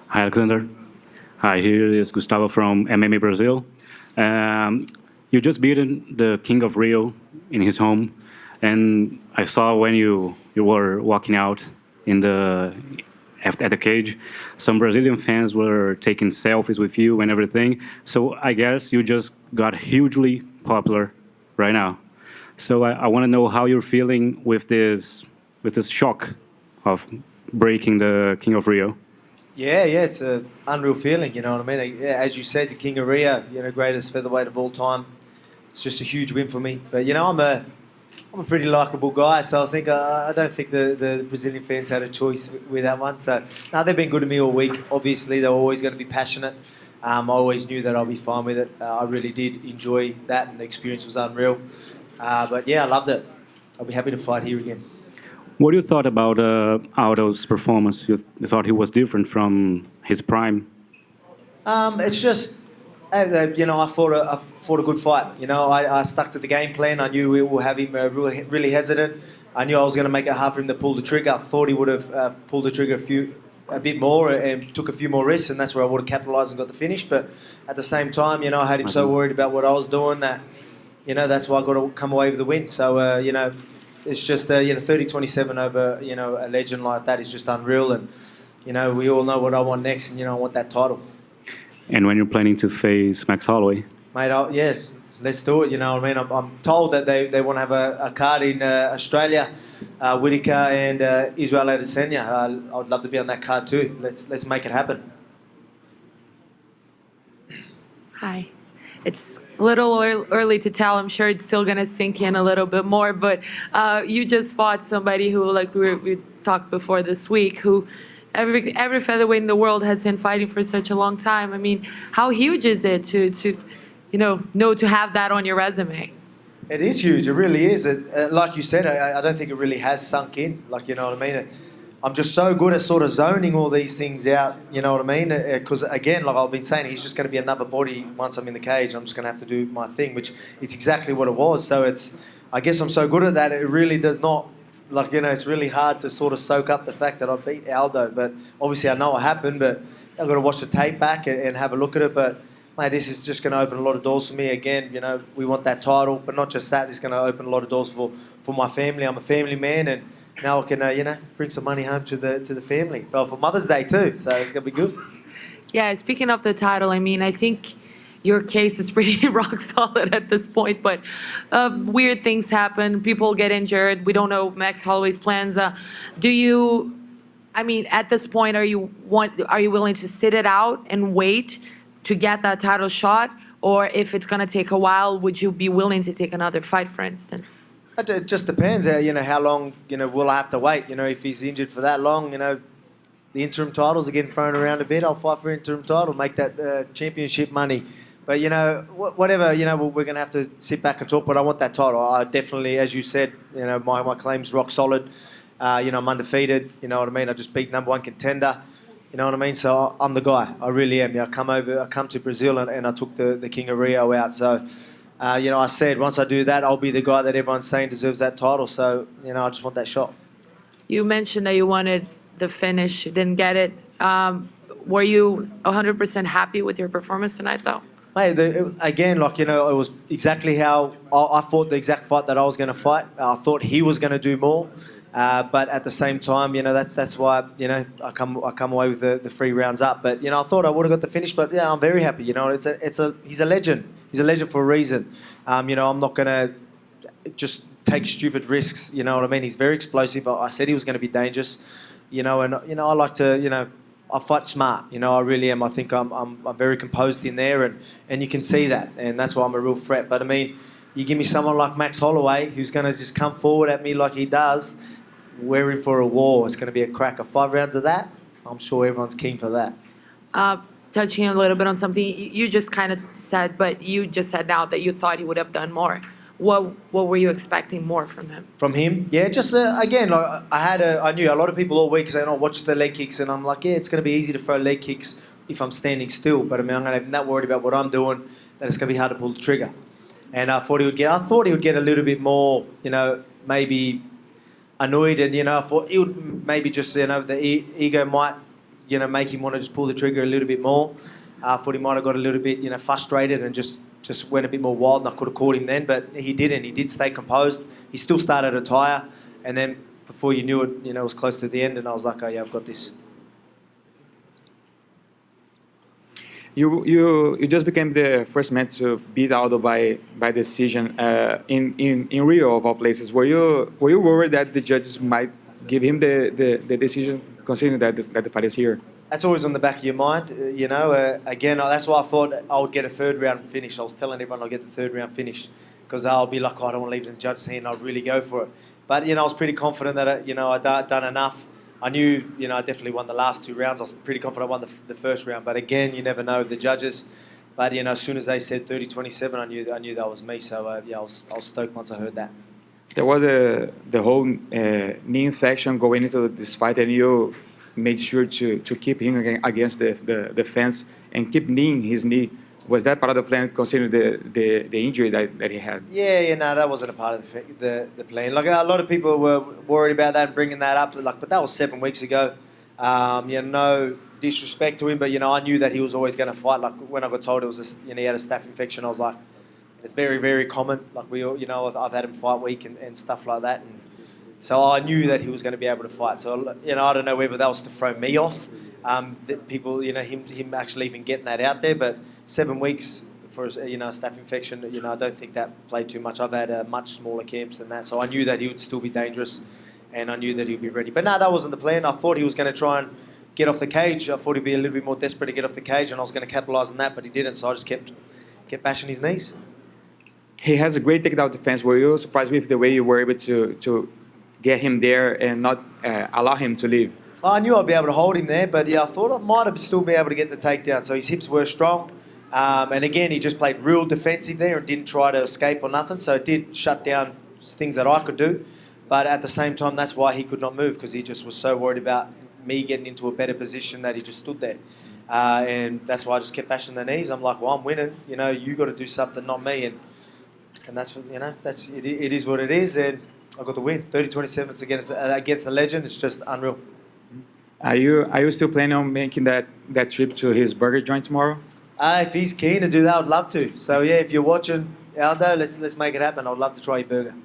Hi, Alexander. Hi, here is Gustavo from MMA Brazil. You just beaten the King of Rio in his home, and I saw when you were walking out in the at the cage, some Brazilian fans were taking selfies with you and everything. So I guess you just got hugely popular right now. So I want to know how you're feeling with this shock of breaking the King of Rio. Yeah, it's an unreal feeling, you know what I mean? Yeah, as you said, the King of Rio, greatest featherweight of all time. It's just a huge win for me. But, I'm a pretty likable guy, so I think I don't think the Brazilian fans had a choice with that one. So, no, they've been good to me all week. Obviously, they're always going to be passionate. I always knew that I'll be fine with it. I really did enjoy that, and the experience was unreal. But, yeah, I loved it. I'll be happy to fight here again. What do you thought about Aldo's performance? You thought he was different from his prime? It's just, I fought a good fight. I stuck to the game plan. I knew we will have him really hesitant. I knew I was going to make it hard for him to pull the trigger. I thought he would have pulled the trigger a bit more and took a few more risks, and that's where I would have capitalised and got the finish. But at the same time, I had him so worried about what I was doing that, that's why I got to come away with the win. So, it's just, 30-27 over, a legend like that is just unreal. And, we all know what I want next, and, I want that title. And when you're planning to face Max Holloway? Mate, yeah, let's do it, you know what I mean? I'm told that they want to have a card in Australia, Whitaker and Israel Adesanya. I'd love to be on that card too. Let's make it happen. Hi. It's a little early to tell. I'm sure it's still going to sink in a little bit more. But you just fought somebody who, like we talked before this week, who every featherweight in the world has been fighting for such a long time. I mean, how huge is it to to have that on your resume? It is huge. It really is. Like you said, I don't think it really has sunk in. Like, you know what I mean? I'm just so good at sort of zoning all these things out, you know what I mean? Because, again, like I've been saying, he's just going to be another body once I'm in the cage. I'm just going to have to do my thing, which it's exactly what it was. So I guess I'm so good at that, it really does not, it's really hard to sort of soak up the fact that I beat Aldo. But obviously I know what happened, but I've got to watch the tape back and have a look at it. But, mate, this is just going to open a lot of doors for me. Again, we want that title, but not just that. It's going to open a lot of doors for my family. I'm a family man, and now I can, bring some money home to the family. Well, for Mother's Day too, so it's going to be good. Yeah, speaking of the title, I mean, I think your case is pretty rock solid at this point, but weird things happen. People get injured. We don't know Max Holloway's plans. At this point, are you willing to sit it out and wait to get that title shot? Or if it's going to take a while, would you be willing to take another fight, for instance? It just depends, how long, will I have to wait? If he's injured for that long, the interim titles are getting thrown around a bit. I'll fight for interim title, make that championship money. But, whatever, we're going to have to sit back and talk. But I want that title. I definitely, as you said, my claim's rock solid. I'm undefeated. You know what I mean? I just beat #1 contender. You know what I mean? So I'm the guy. I really am. I come to Brazil and I took the King of Rio out. So, I said once I do that, I'll be the guy that everyone's saying deserves that title. So, I just want that shot. You mentioned that you wanted the finish. You didn't get it. Were you 100% happy with your performance tonight, though? Mate, again, it was exactly how I thought the exact fight that I was going to fight. I thought he was going to do more. But at the same time, that's why, I come away with the 3 rounds up. But, I thought I would have got the finish. But, yeah, I'm very happy. He's a legend. He's a legend for a reason. I'm not going to just take stupid risks. You know what I mean? He's very explosive. I said he was going to be dangerous. And I like to, I fight smart. I really am. I think I'm very composed in there, and you can see that. And that's why I'm a real threat. But, you give me someone like Max Holloway who's going to just come forward at me like he does, we're in for a war. It's going to be a cracker. 5 rounds of that, I'm sure everyone's keen for that. Touching a little bit on something you just kind of said, but you just said now that you thought he would have done more. What were you expecting more from him? From him? Yeah, just again, I knew a lot of people all week saying, watch the leg kicks. And I'm like, yeah, it's going to be easy to throw leg kicks if I'm standing still. But, I'm going to be not worried about what I'm doing, that it's going to be hard to pull the trigger. And I thought he would get a little bit more, maybe annoyed. And, I thought he would maybe just, the ego might make him want to just pull the trigger a little bit more. I thought he might have got a little bit, frustrated and just went a bit more wild, and I could have caught him then, but he didn't. He did stay composed. He still started a tire, and then before you knew it, it was close to the end, and I was like, oh yeah, I've got this. You just became the first man to beat Aldo by decision in Rio of all places. Were you worried that the judges might give him the decision, considering that the fight is here? That's always on the back of your mind, Again, that's why I thought I would get a third round finish. I was telling everyone I'll get the third round finish because I'll be like, oh, I don't want to leave it in the judge's hand. I'll really go for it. But I was pretty confident that I'd done enough. I knew, I definitely won the last 2 rounds. I was pretty confident I won the first round. But again, you never know the judges. But as soon as they said 30-27, I knew that was me. So I was stoked once I heard that. There was the whole knee infection going into this fight, and you made sure to keep him against the fence and keep kneeing his knee. Was that part of the plan, considering the injury that he had? Yeah, no, that wasn't a part of the plan. Like a lot of people were worried about that and bringing that up. But that was 7 weeks ago. No disrespect to him, but I knew that he was always going to fight. Like when I got told it was, he had a staph infection, I was like, it's very, very common. Like we all, I've had him fight week and stuff like that. And so I knew that he was going to be able to fight. So I don't know whether that was to throw me off. That people, him actually even getting that out there, but 7 weeks for a staph infection, I don't think that played too much. I've had much smaller camps than that, so I knew that he would still be dangerous, and I knew that he'd be ready. But no, that wasn't the plan. I thought he was going to try and get off the cage. I thought he'd be a little bit more desperate to get off the cage, and I was going to capitalise on that, but he didn't. So I just kept bashing his knees. He has a great takedown defense. Were you surprised with the way you were able to get him there and not allow him to leave? I knew I'd be able to hold him there, but I thought I might have still be able to get the takedown. So his hips were strong. And again, he just played real defensive there and didn't try to escape or nothing. So it did shut down things that I could do. But at the same time, that's why he could not move, because he just was so worried about me getting into a better position that he just stood there. And that's why I just kept bashing the knees. I'm like, well, I'm winning. You got to do something, not me. And that's it is what it is. And I got the win. 30-27. It's against the legend. It's just unreal. Are you still planning on making that trip to his burger joint tomorrow? If he's keen to do that, I'd love to. So yeah, if you're watching, Aldo, let's make it happen. I'd love to try your burger.